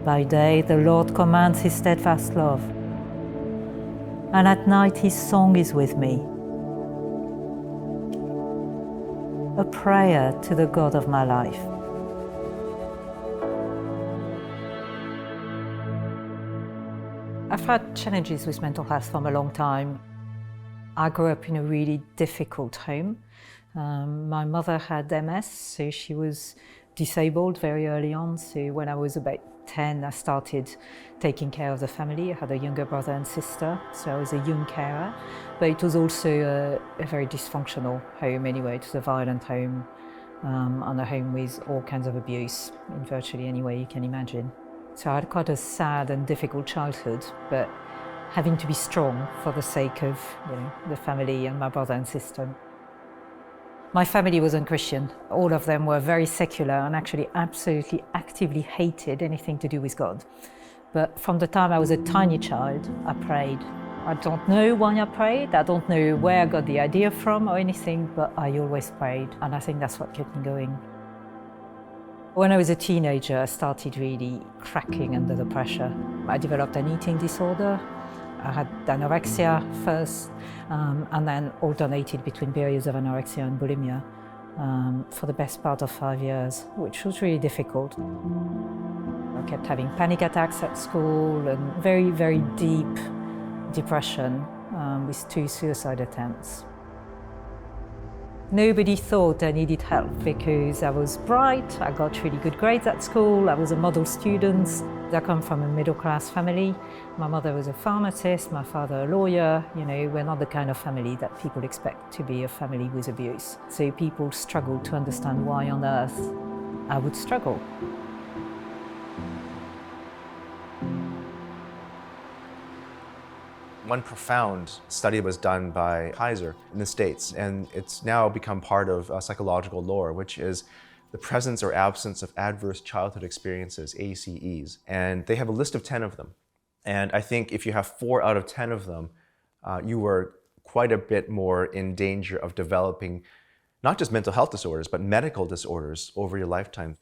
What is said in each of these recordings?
By day, the Lord commands his steadfast love, and at night his song is with me, a prayer to the God of my life. I've had challenges with mental health for a long time. I grew up in a really difficult home. My mother had MS, so she was disabled very early on. So when I was about 10, I started taking care of the family. I had a younger brother and sister, so I was a young carer. But it was also a very dysfunctional home anyway. It was a violent home, and a home with all kinds of abuse in virtually any way you can imagine. So I had quite a sad and difficult childhood, but having to be strong for the sake of the family and my brother and sister. My family wasn't Christian. All of them were very secular and actually absolutely actively hated anything to do with God. But from the time I was a tiny child, I prayed. I don't know why I prayed, I don't know where I got the idea from or anything, but I always prayed, and I think that's what kept me going. When I was a teenager, I started really cracking under the pressure. I developed an eating disorder. I had anorexia first, and then alternated between periods of anorexia and bulimia for the best part of 5 years, which was really difficult. I kept having panic attacks at school and very, very deep depression with 2 suicide attempts. Nobody thought I needed help because I was bright, I got really good grades at school, I was a model student. I come from a middle-class family. My mother was a pharmacist, my father a lawyer. We're not the kind of family that people expect to be a family with abuse. So people struggled to understand why on earth I would struggle. One profound study was done by Kaiser in the States, and it's now become part of psychological lore, which is the presence or absence of adverse childhood experiences, ACEs. And they have a list of 10 of them. And I think if you have 4 out of 10 of them, you were quite a bit more in danger of developing not just mental health disorders, but medical disorders over your lifetime.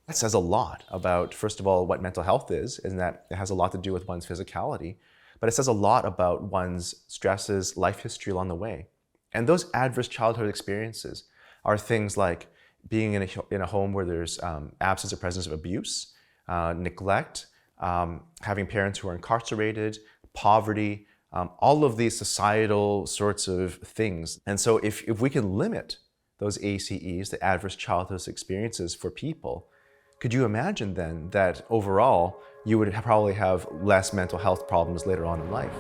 That says a lot about, first of all, what mental health is, and that it has a lot to do with one's physicality. But it says a lot about one's stresses, life history along the way. And those adverse childhood experiences are things like being in a home where there's absence or presence of abuse, neglect, having parents who are incarcerated, poverty, all of these societal sorts of things. And so if we can limit those ACEs, the adverse childhood experiences for people, could you imagine then that overall you would probably have less mental health problems later on in life?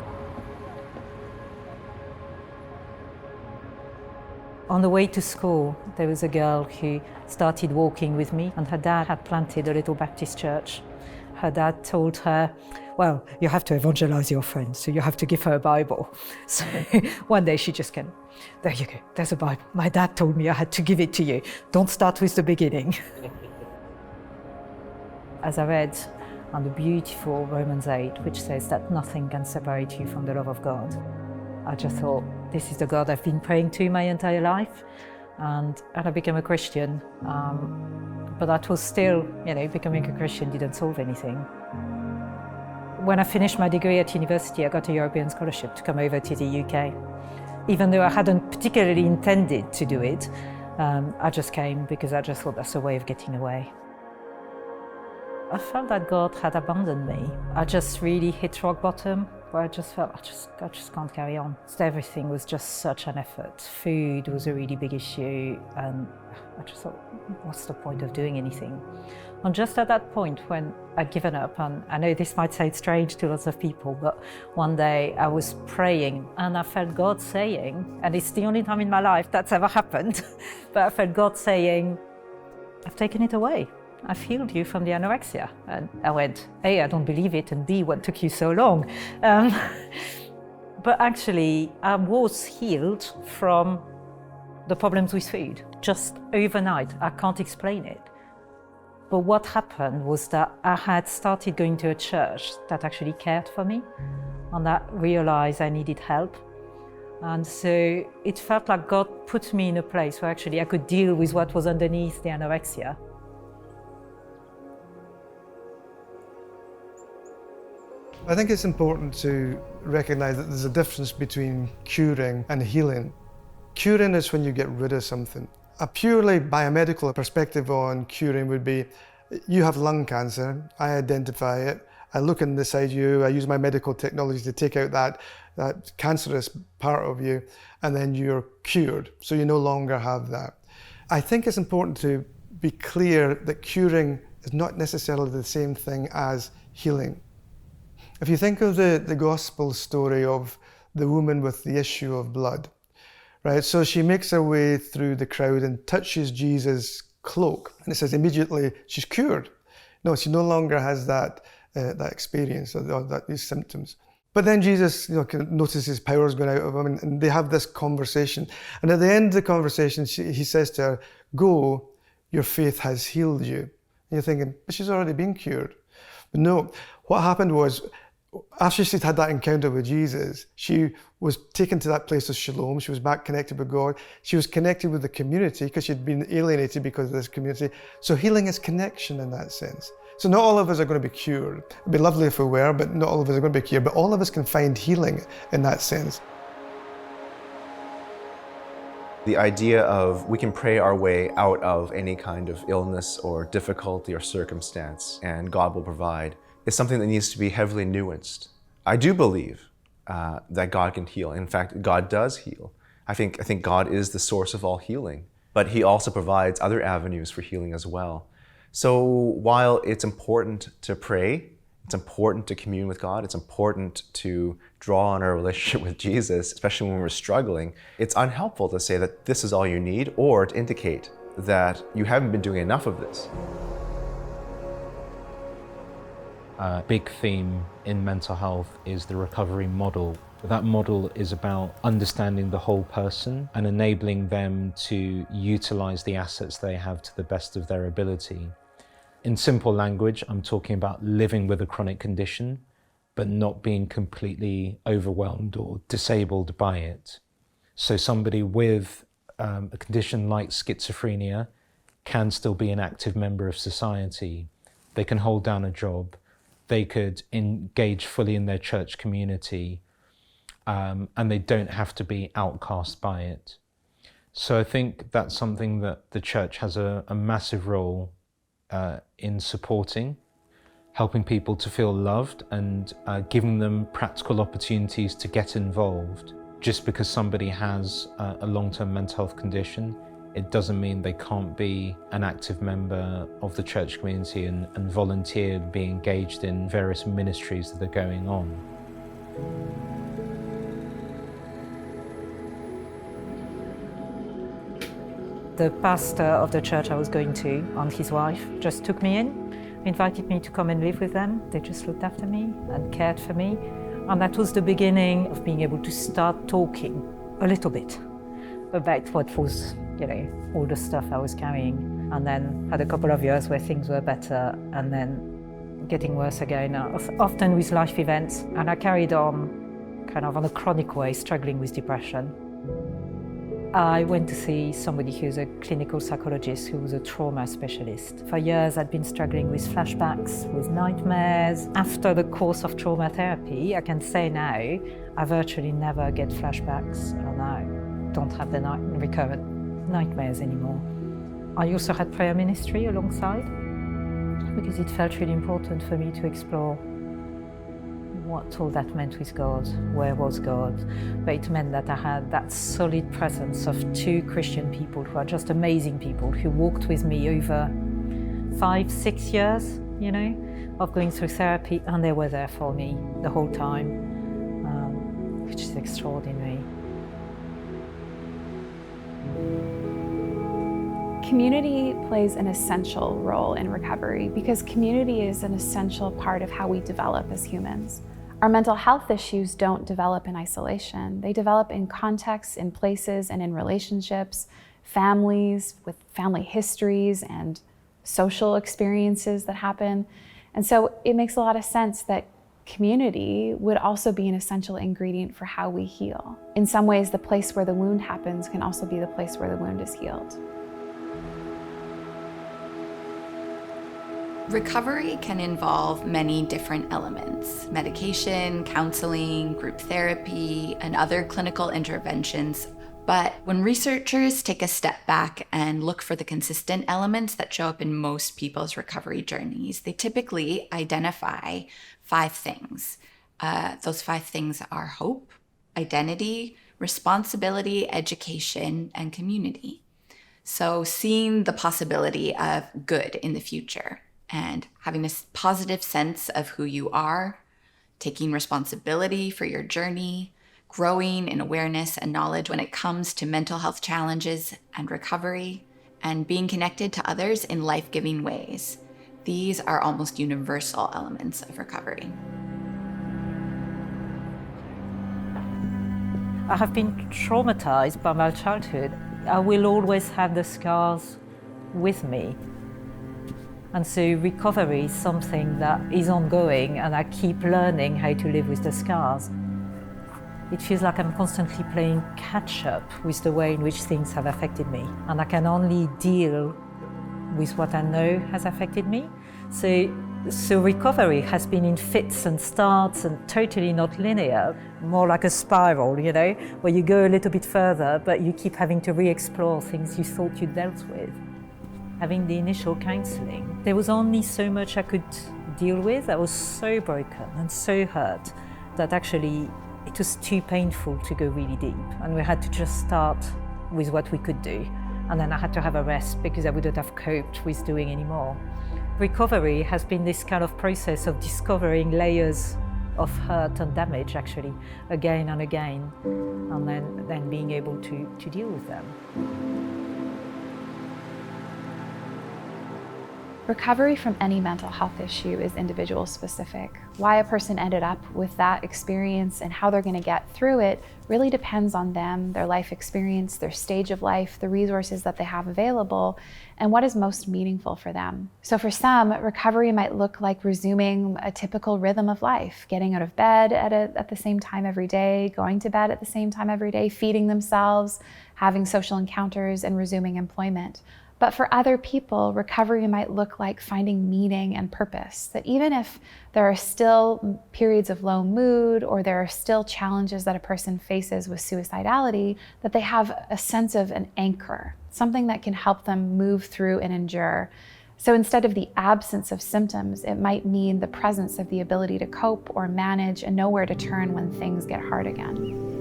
On the way to school, there was a girl who started walking with me, and her dad had planted a little Baptist church. Her dad told her, well, you have to evangelize your friend, so you have to give her a Bible. So one day she just came, there you go, there's a Bible. My dad told me I had to give it to you. Don't start with the beginning. As I read on the beautiful Romans 8, which says that nothing can separate you from the love of God, I just thought, this is the God I've been praying to my entire life. And I became a Christian. But that was still, becoming a Christian didn't solve anything. When I finished my degree at university, I got a European scholarship to come over to the UK. Even though I hadn't particularly intended to do it, I just came because I just thought that's a way of getting away. I felt that God had abandoned me. I just really hit rock bottom, where I just felt I just can't carry on. So everything was just such an effort. Food was a really big issue, and I just thought, what's the point of doing anything? And just at that point when I'd given up, and I know this might sound strange to lots of people, but one day I was praying and I felt God saying, and it's the only time in my life that's ever happened, but I felt God saying, I've taken it away. I've healed you from the anorexia. And I went, A, I don't believe it, and B, what took you so long? But actually, I was healed from the problems with food, just overnight. I can't explain it. But what happened was that I had started going to a church that actually cared for me, and that realized I needed help. And so it felt like God put me in a place where actually I could deal with what was underneath the anorexia. I think it's important to recognize that there's a difference between curing and healing. Curing is when you get rid of something. A purely biomedical perspective on curing would be, you have lung cancer, I identify it, I look inside you, I use my medical technology to take out that cancerous part of you, and then you're cured, so you no longer have that. I think it's important to be clear that curing is not necessarily the same thing as healing. If you think of the gospel story of the woman with the issue of blood, right? So she makes her way through the crowd and touches Jesus' cloak, and it says immediately she's cured. No, she no longer has that experience or these symptoms. But then Jesus, notices powers going out of him, and they have this conversation. And at the end of the conversation, he says to her, "Go, your faith has healed you." And you're thinking, but she's already been cured. But no, what happened was, after she'd had that encounter with Jesus, she was taken to that place of shalom. She was back connected with God. She was connected with the community because she'd been alienated because of this community. So healing is connection in that sense. So not all of us are going to be cured. It'd be lovely if we were, but not all of us are going to be cured. But all of us can find healing in that sense. The idea of we can pray our way out of any kind of illness or difficulty or circumstance, and God will provide, is something that needs to be heavily nuanced. I do believe that God can heal. In fact, God does heal. I think God is the source of all healing, but He also provides other avenues for healing as well. So while it's important to pray, it's important to commune with God, it's important to draw on our relationship with Jesus, especially when we're struggling, it's unhelpful to say that this is all you need or to indicate that you haven't been doing enough of this. A big theme in mental health is the recovery model. That model is about understanding the whole person and enabling them to utilize the assets they have to the best of their ability. In simple language, I'm talking about living with a chronic condition, but not being completely overwhelmed or disabled by it. So somebody with a condition like schizophrenia can still be an active member of society. They can hold down a job. They could engage fully in their church community, and they don't have to be outcast by it. So I think that's something that the church has a massive role in supporting, helping people to feel loved and giving them practical opportunities to get involved. Just because somebody has a long-term mental health condition, it doesn't mean they can't be an active member of the church community and volunteer and be engaged in various ministries that are going on. The pastor of the church I was going to and his wife just took me in, invited me to come and live with them. They just looked after me and cared for me. And that was the beginning of being able to start talking a little bit about what was, all the stuff I was carrying. And then had a couple of years where things were better and then getting worse again, often with life events. And I carried on kind of on a chronic way, struggling with depression. I went to see somebody who's a clinical psychologist who was a trauma specialist. For years I'd been struggling with flashbacks, with nightmares. After the course of trauma therapy, I can say now, I virtually never get flashbacks and I don't have the recurrent nightmares anymore. I also had prayer ministry alongside because it felt really important for me to explore what all that meant with God, where was God. But it meant that I had that solid presence of two Christian people who are just amazing people who walked with me over 5-6 years, of going through therapy, and they were there for me the whole time, which is extraordinary. Community plays an essential role in recovery because community is an essential part of how we develop as humans. Our mental health issues don't develop in isolation. They develop in contexts, in places, and in relationships, families with family histories and social experiences that happen. And so it makes a lot of sense that community would also be an essential ingredient for how we heal. In some ways, the place where the wound happens can also be the place where the wound is healed. Recovery can involve many different elements: medication, counseling, group therapy, and other clinical interventions. But when researchers take a step back and look for the consistent elements that show up in most people's recovery journeys, they typically identify 5 things. Those 5 things are hope, identity, responsibility, education, and community. So seeing the possibility of good in the future and having a positive sense of who you are, taking responsibility for your journey, growing in awareness and knowledge when it comes to mental health challenges and recovery, and being connected to others in life-giving ways. These are almost universal elements of recovery. I have been traumatized by my childhood. I will always have the scars with me. And so recovery is something that is ongoing, and I keep learning how to live with the scars. It feels like I'm constantly playing catch up with the way in which things have affected me. And I can only deal with what I know has affected me. So recovery has been in fits and starts and totally not linear, more like a spiral, where you go a little bit further, but you keep having to re-explore things you thought you dealt with. Having the initial counseling, there was only so much I could deal with. I was so broken and so hurt that actually it was too painful to go really deep. And we had to just start with what we could do. And then I had to have a rest because I wouldn't have coped with doing any more. Recovery has been this kind of process of discovering layers of hurt and damage, actually, again and again, and then being able to deal with them. Recovery from any mental health issue is individual specific. Why a person ended up with that experience and how they're going to get through it really depends on them, their life experience, their stage of life, the resources that they have available, and what is most meaningful for them. So for some, recovery might look like resuming a typical rhythm of life, getting out of bed at the same time every day, going to bed at the same time every day, feeding themselves, having social encounters, and resuming employment. But for other people, recovery might look like finding meaning and purpose, that even if there are still periods of low mood or there are still challenges that a person faces with suicidality, that they have a sense of an anchor, something that can help them move through and endure. So instead of the absence of symptoms, it might mean the presence of the ability to cope or manage and know where to turn when things get hard again.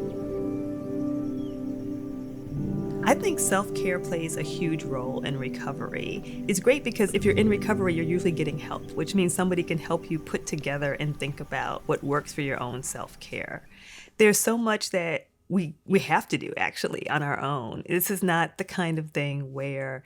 I think self-care plays a huge role in recovery. It's great because if you're in recovery, you're usually getting help, which means somebody can help you put together and think about what works for your own self-care. There's so much that we have to do, actually, on our own. This is not the kind of thing where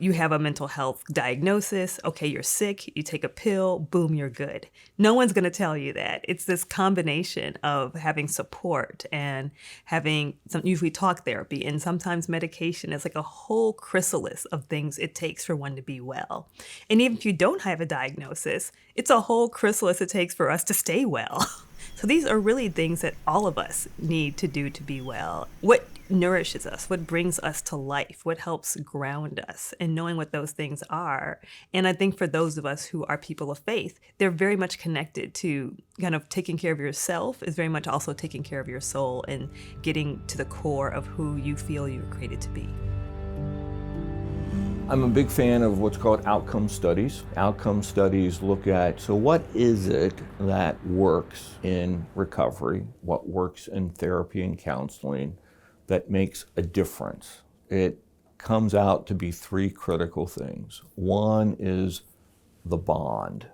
you have a mental health diagnosis, okay, you're sick, you take a pill, boom, you're good. No one's gonna tell you that. It's this combination of having support and having usually talk therapy and sometimes medication. It's like a whole chrysalis of things it takes for one to be well. And even if you don't have a diagnosis, it's a whole chrysalis it takes for us to stay well. So these are really things that all of us need to do to be well. What nourishes us, what brings us to life, what helps ground us, and knowing what those things are. And I think for those of us who are people of faith, they're very much connected to kind of taking care of yourself is very much also taking care of your soul and getting to the core of who you feel you were created to be. I'm a big fan of what's called outcome studies. Outcome studies look at, so what is it that works in recovery, what works in therapy and counseling that makes a difference? It comes out to be 3 critical things. One is the bond,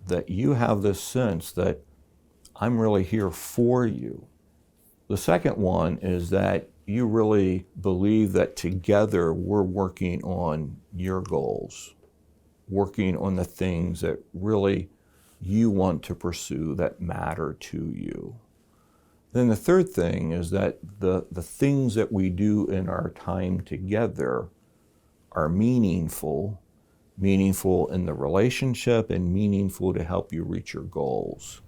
that you have this sense that I'm really here for you. The second one is that you really believe that together we're working on your goals, working on the things that really you want to pursue that matter to you. Then the third thing is that the things that we do in our time together are meaningful in the relationship and meaningful to help you reach your goals.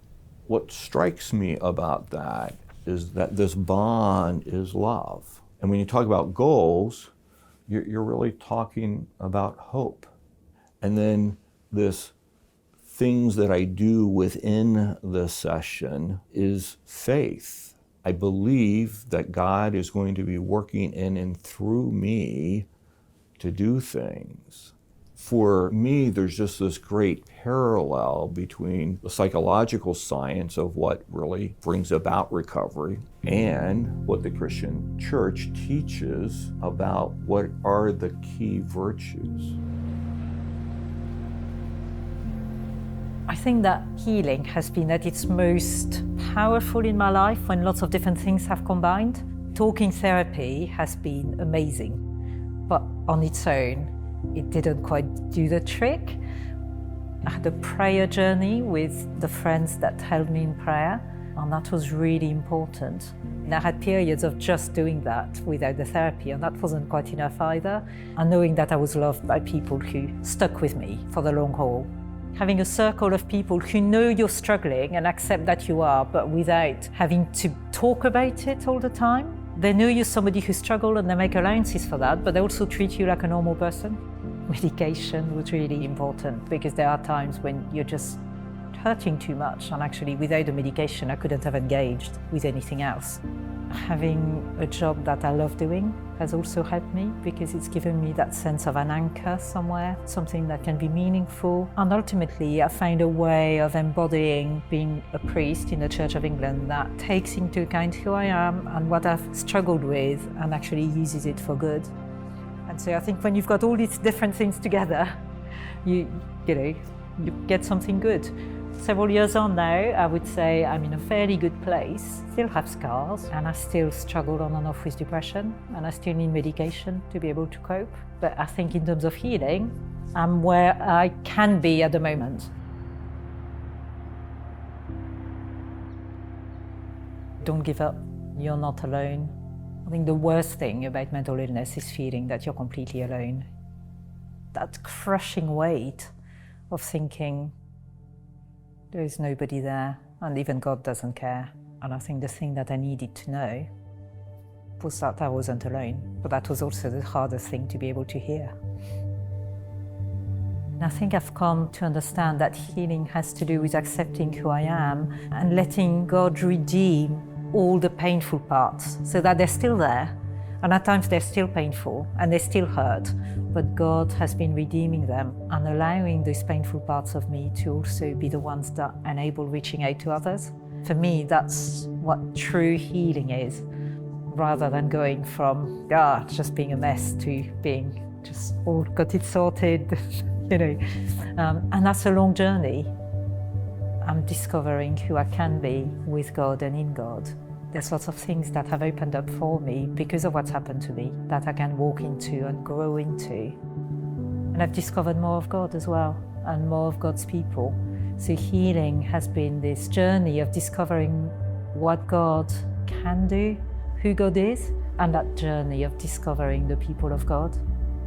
What strikes me about that is that this bond is love. And when you talk about goals, you're really talking about hope. And then this things that I do within the session is faith. I believe that God is going to be working in and through me to do things. For me, there's just this great parallel between the psychological science of what really brings about recovery and what the Christian church teaches about what are the key virtues. I think that healing has been at its most powerful in my life when lots of different things have combined. Talking therapy has been amazing, but on its own, it didn't quite do the trick. I had a prayer journey with the friends that held me in prayer, and that was really important. And I had periods of just doing that without the therapy, and that wasn't quite enough either. And knowing that I was loved by people who stuck with me for the long haul. Having a circle of people who know you're struggling and accept that you are, but without having to talk about it all the time. They know you're somebody who struggles and they make allowances for that, but they also treat you like a normal person. Medication was really important because there are times when you're just hurting too much, and actually without the medication I couldn't have engaged with anything else. Having a job that I love doing has also helped me because it's given me that sense of an anchor somewhere, something that can be meaningful. And ultimately I found a way of embodying being a priest in the Church of England that takes into account who I am and what I've struggled with and actually uses it for good. And so I think when you've got all these different things together, you get something good. Several years on now, I would say I'm in a fairly good place, still have scars, and I still struggle on and off with depression, and I still need medication to be able to cope. But I think in terms of healing, I'm where I can be at the moment. Don't give up, you're not alone. I think the worst thing about mental illness is feeling that you're completely alone. That crushing weight of thinking, there is nobody there, and even God doesn't care. And I think the thing that I needed to know was that I wasn't alone, but that was also the hardest thing to be able to hear. And I think I've come to understand that healing has to do with accepting who I am and letting God redeem all the painful parts so that they're still there. And at times they're still painful and they still hurt, but God has been redeeming them and allowing those painful parts of me to also be the ones that enable reaching out to others. For me, that's what true healing is, rather than going from just being a mess to being just all got it sorted, and that's a long journey. I'm discovering who I can be with God and in God. There's lots of things that have opened up for me because of what's happened to me that I can walk into and grow into. And I've discovered more of God as well, and more of God's people. So healing has been this journey of discovering what God can do, who God is, and that journey of discovering the people of God.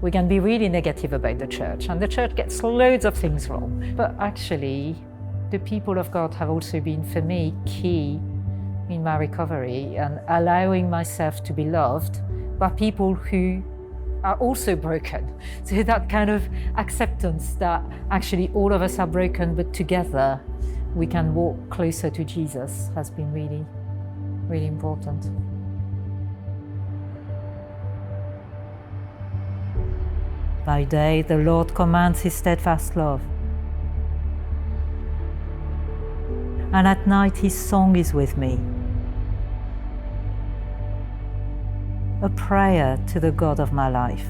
We can be really negative about the church, and the church gets loads of things wrong. But actually, the people of God have also been, for me, key in my recovery and allowing myself to be loved by people who are also broken. So that kind of acceptance that actually all of us are broken, but together we can walk closer to Jesus has been really, really important. By day, the Lord commands his steadfast love. And at night, his song is with me. A prayer to the God of my life.